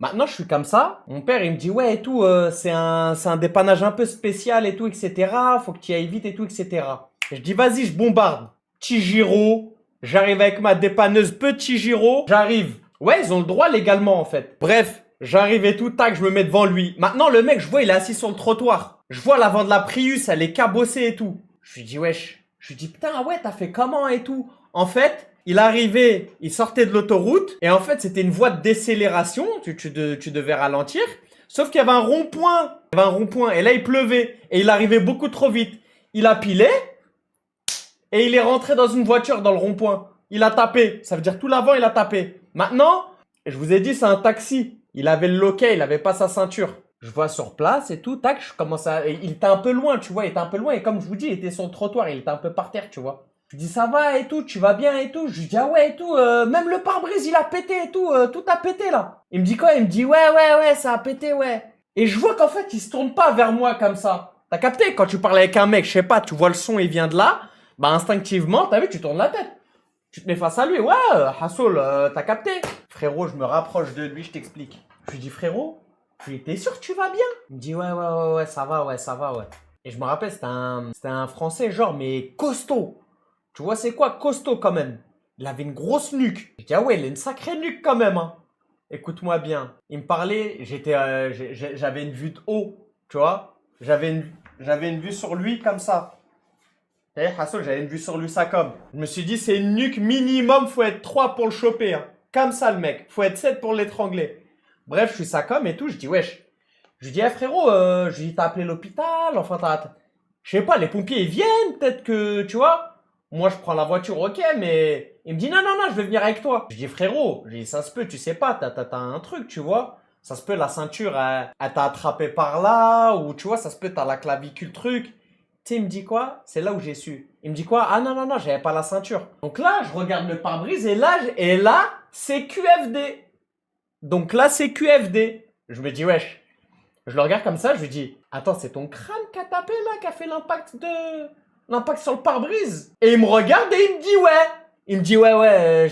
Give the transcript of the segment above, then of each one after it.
Maintenant, je suis comme ça. Mon père, il me dit, ouais, et tout, c'est un dépannage un peu spécial et tout, etc. Faut que tu y ailles vite et tout, etc. Et je dis, vas-y, je bombarde. Petit Giro. J'arrive avec ma dépanneuse Petit Giro. J'arrive. Ouais, ils ont le droit légalement, en fait. Bref, j'arrive et tout, tac, je me mets devant lui. Maintenant, le mec, je vois, il est assis sur le trottoir. Je vois l'avant de la Prius, elle est cabossée et tout. Je lui dis, wesh. Je lui dis, putain, ouais, t'as fait comment et tout. En fait, il arrivait, il sortait de l'autoroute, et en fait, c'était une voie de décélération, tu devais ralentir, sauf qu'il y avait un rond-point, et là, il pleuvait, et il arrivait beaucoup trop vite. Il a pilé, et il est rentré dans une voiture dans le rond-point. Il a tapé, ça veut dire tout l'avant, il a tapé. Maintenant, je vous ai dit, c'est un taxi. Il avait le loquet, il avait pas sa ceinture. Je vois sur place et tout, tac, je commence à... Il était un peu loin, tu vois, il était un peu loin, et comme je vous dis, il était sur le trottoir, il était un peu par terre, tu vois. Je lui dis ça va et tout, tu vas bien et tout. Je lui dis ah ouais et tout, même le pare-brise il a pété et tout, tout a pété là. Il me dit quoi? Il me dit ouais, ça a pété ouais. Et je vois qu'en fait il se tourne pas vers moi comme ça. T'as capté? Quand tu parles avec un mec, je sais pas, tu vois le son il vient de là, bah instinctivement, t'as vu, tu tournes la tête. Tu te mets face à lui, ouais, Hassoul, t'as capté? Frérot, je me rapproche de lui, je t'explique. Je lui dis frérot, je lui dis t'es sûr que tu vas bien? Il me dit ouais, ça va, ouais. Et je me rappelle, c'était un Français genre mais costaud. Tu vois, c'est quoi costaud quand même? Il avait une grosse nuque. Je dis, ah ouais, il a une sacrée nuque quand même, hein. Écoute-moi bien. Il me parlait, j'avais une vue de haut, tu vois. J'avais une vue sur lui comme ça. Eh, Hassoul, j'avais une vue sur lui, ça comme. Je me suis dit, c'est une nuque minimum, faut être 3 pour le choper, hein. Comme ça, le mec. Faut être 7 pour l'étrangler. Bref, je suis ça comme et tout. Je dis, wesh. Je lui dis, eh, frérot, je lui dis, t'as appelé l'hôpital, enfin, je sais pas, les pompiers, ils viennent, peut-être que, tu vois. Moi, je prends la voiture, ok, mais il me dit non, je vais venir avec toi. Je dis frérot, je dis ça se peut, tu sais pas, t'as un truc, tu vois. Ça se peut, la ceinture, elle t'a attrapé par là, ou tu vois, ça se peut, t'as la clavicule, truc. Tu sais, il me dit quoi? C'est là où j'ai su. Il me dit quoi? Ah non, j'avais pas la ceinture. Donc là, je regarde le pare-brise et là, c'est QFD. Donc là, c'est QFD. Je me dis, wesh. Je le regarde comme ça, je lui dis, attends, c'est ton crâne qui a tapé là, qui a fait l'impact sur le pare-brise. Et il me regarde et il me dit, ouais. Il me dit, ouais,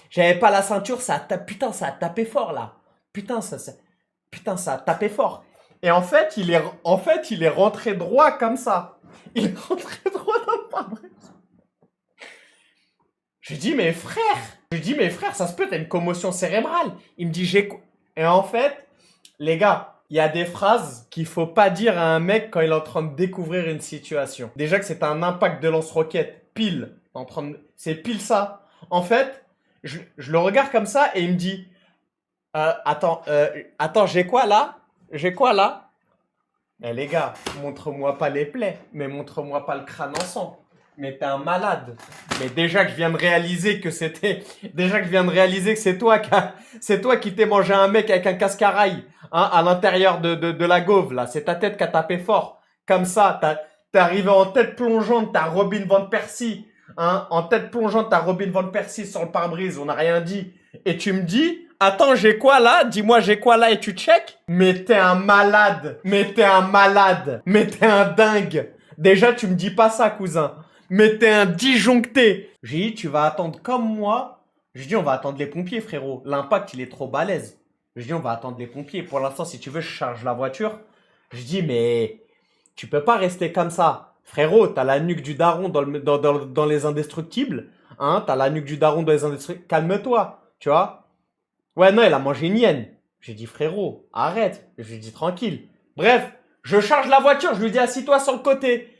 j'avais pas la ceinture, putain, ça a tapé fort là. Putain, ça a tapé fort. Et en fait, il est rentré droit comme ça. Il est rentré droit dans le pare-brise. Je lui dis, mais frère, ça se peut, t'as une commotion cérébrale. Il me dit, Et en fait, les gars, il y a des phrases qu'il faut pas dire à un mec quand il est en train de découvrir une situation. Déjà que c'est un impact de lance-roquette, pile. C'est pile ça. En fait, je le regarde comme ça et il me dit, attends, j'ai quoi là? Eh les gars, montre-moi pas les plaies, mais montre-moi pas le crâne ensemble. Mais t'es un malade. Mais déjà que je viens de réaliser que c'est toi qui t'es mangé un mec avec un casque-à-rail, hein, à l'intérieur de la gauve, là. C'est ta tête qui a tapé fort. Comme ça, t'es arrivé en tête plongeante, t'as Robin Van Persie, hein, en tête plongeante, t'as Robin Van Persie sur le pare-brise, on n'a rien dit. Et tu me dis, attends, j'ai quoi là? Dis-moi, j'ai quoi là et tu check? Mais t'es un malade. Mais t'es un dingue. Déjà, tu me dis pas ça, cousin. Mais t'es un disjoncté. J'ai dit, tu vas attendre comme moi. J'ai dit, on va attendre les pompiers, frérot. L'impact, il est trop balèze. J'ai dit, on va attendre les pompiers. Pour l'instant, si tu veux, je charge la voiture. Je dis, mais tu peux pas rester comme ça. Frérot, t'as la nuque du daron dans les indestructibles. Hein, t'as la nuque du daron dans les indestructibles. Calme-toi, tu vois. Ouais, non, il a mangé une hyène. J'ai dit, frérot, arrête. Je lui dis, tranquille. Bref, je charge la voiture. Je lui dis, assis-toi sur le côté.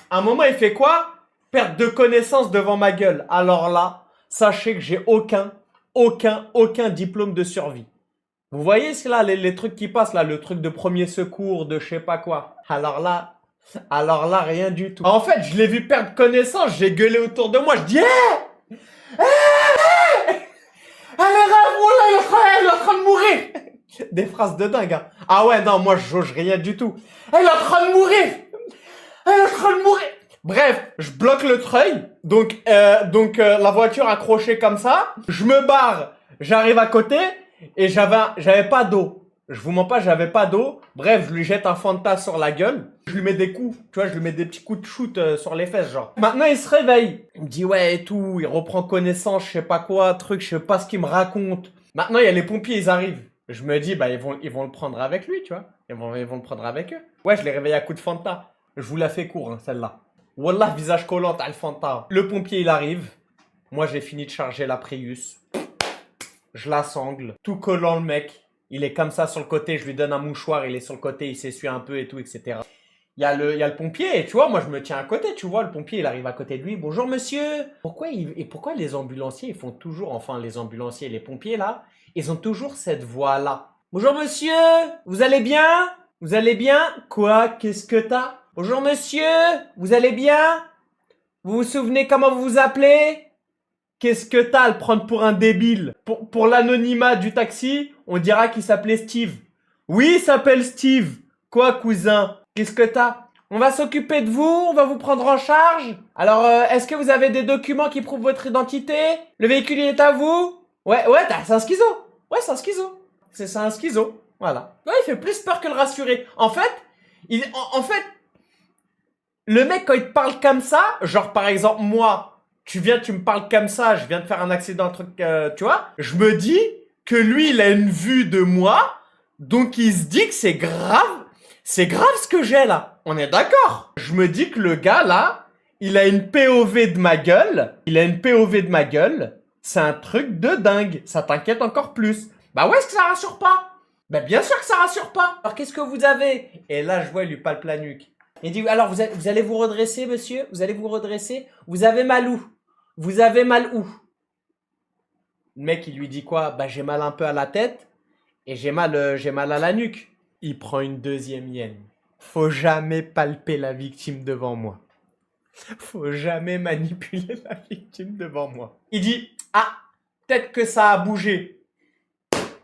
À un moment, il fait quoi? Perte de connaissance devant ma gueule. Alors là, sachez que j'ai aucun diplôme de survie. Vous voyez ce là, les trucs qui passent là, le truc de premier secours, de je sais pas quoi. Alors là, rien du tout. En fait, je l'ai vu perdre connaissance, j'ai gueulé autour de moi, je dis hé, allez, là, il est en train de mourir. Des phrases de dingue, hein. Ah ouais, non, moi je jauge rien du tout. Elle est en train de mourir. Bref, je bloque le treuil, donc la voiture accrochée comme ça, je me barre, j'arrive à côté et j'avais pas d'eau. Je vous mens pas, j'avais pas d'eau. Bref, je lui jette un Fanta sur la gueule, je lui mets des coups, tu vois, je lui mets des petits coups de shoot sur les fesses genre. Maintenant, il se réveille, il me dit ouais et tout, il reprend connaissance, je sais pas quoi, truc, je sais pas ce qu'il me raconte. Maintenant, il y a les pompiers, ils arrivent. Je me dis, bah, ils vont le prendre avec lui, tu vois. Ils vont le prendre avec eux. Ouais, je l'ai réveillé à coup de Fanta. Je vous la fais court, hein, celle-là. Wallah, visage collant, t'as le Fanta. Le pompier, il arrive. Moi, j'ai fini de charger la Prius. Je la sangle. Tout collant, le mec. Il est comme ça sur le côté. Je lui donne un mouchoir. Il est sur le côté. Il s'essuie un peu et tout, etc. Il y a le pompier. Et tu vois, moi, je me tiens à côté. Tu vois, le pompier, il arrive à côté de lui. Bonjour, monsieur. Pourquoi les ambulanciers, ils font toujours, enfin, les ambulanciers et les pompiers, là, ils ont toujours cette voix-là. Bonjour, monsieur. Vous allez bien? Vous allez bien? Quoi? Qu'est-ce que t'as? Bonjour, monsieur. Vous allez bien? Vous vous souvenez comment vous vous appelez? Qu'est-ce que t'as à le prendre pour un débile? Pour l'anonymat du taxi, on dira qu'il s'appelait Steve. Oui, il s'appelle Steve. Quoi, cousin? Qu'est-ce que t'as? On va s'occuper de vous, on va vous prendre en charge. Alors, est-ce que vous avez des documents qui prouvent votre identité? Le véhicule, il est à vous? Ouais, c'est un schizo. Ouais, c'est un schizo. C'est un schizo. Voilà. Ouais, il fait plus peur que le rassurer. En fait, en fait, le mec, quand il te parle comme ça, genre par exemple, moi, tu me parles comme ça, je viens de faire un accident, un truc, tu vois, je me dis que lui, il a une vue de moi, donc il se dit que c'est grave ce que j'ai là. On est d'accord? Je me dis que le gars là, il a une POV de ma gueule, c'est un truc de dingue, ça t'inquiète encore plus. Bah ouais, est-ce que ça rassure pas? Bah bien sûr que ça rassure pas. Alors qu'est-ce que vous avez? Et là, je vois, il lui palpe la nuque. Il dit, alors vous allez vous redresser, monsieur? Vous allez vous redresser? Vous avez mal où? Vous avez mal où? Le mec, il lui dit quoi? Bah j'ai mal un peu à la tête et j'ai mal à la nuque. Il prend une deuxième hyène. Faut jamais palper la victime devant moi. Faut jamais manipuler la victime devant moi. Il dit, ah, peut-être que ça a bougé.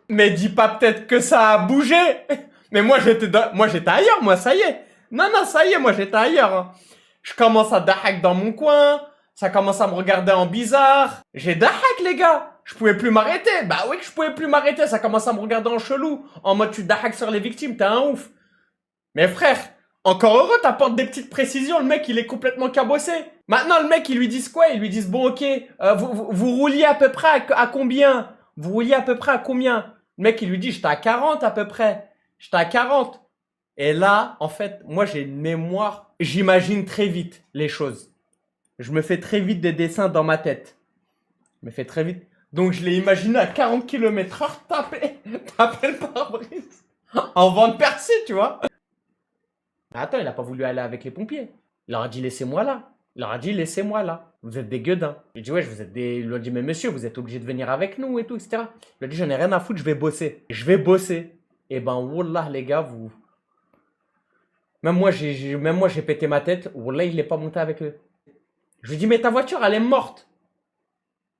Mais dis pas peut-être que ça a bougé. Mais moi j'étais ailleurs, moi ça y est. Non, ça y est, moi j'étais ailleurs. Hein. Je commence à dahak dans mon coin. Ça commence à me regarder en bizarre. J'ai dahak, les gars. Je pouvais plus m'arrêter. Bah oui que je pouvais plus m'arrêter. Ça commence à me regarder en chelou. En mode tu dahak sur les victimes, t'es un ouf. Mais frère, encore heureux, t'apportes des petites précisions. Le mec, il est complètement cabossé. Maintenant, le mec, ils lui disent quoi? Ils lui disent, bon ok, vous rouliez à peu près à combien? Vous rouliez à peu près à combien? Le mec, il lui dit, j'étais à 40 à peu près. J'étais à 40. Et là, en fait, moi, j'ai une mémoire. J'imagine très vite les choses. Je me fais très vite des dessins dans ma tête. Je me fais très vite. Donc, je l'ai imaginé à 40 km/h taper le pare-brise. En vent de Percy, tu vois. Attends, il a pas voulu aller avec les pompiers. Il leur a dit, laissez-moi là. Il leur a dit, laissez-moi là. Vous êtes des gueudins. Il dit, ouais, vous êtes des... Il lui a dit, mais monsieur, vous êtes obligé de venir avec nous et tout, etc. Il a dit, j'en ai rien à foutre, je vais bosser. Je vais bosser. Et ben, wallah, les gars, vous... Même moi, j'ai pété ma tête. Wallah, il n'est pas monté avec eux. Je lui dis, mais ta voiture, elle est morte.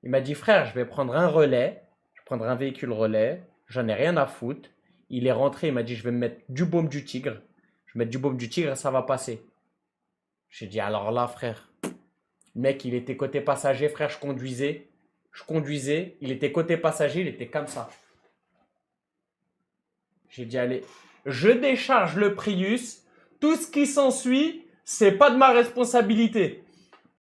Il m'a dit, frère, je vais prendre un relais. Je vais prendre un véhicule relais. J'en ai rien à foutre. Il est rentré, il m'a dit, je vais me mettre du baume du tigre. Je vais mettre du baume du tigre et ça va passer. J'ai dit, alors là, frère. Le mec, il était côté passager, frère, je conduisais. Il était côté passager, il était comme ça. J'ai dit, allez, je décharge le Prius. Tout ce qui s'ensuit, c'est pas de ma responsabilité.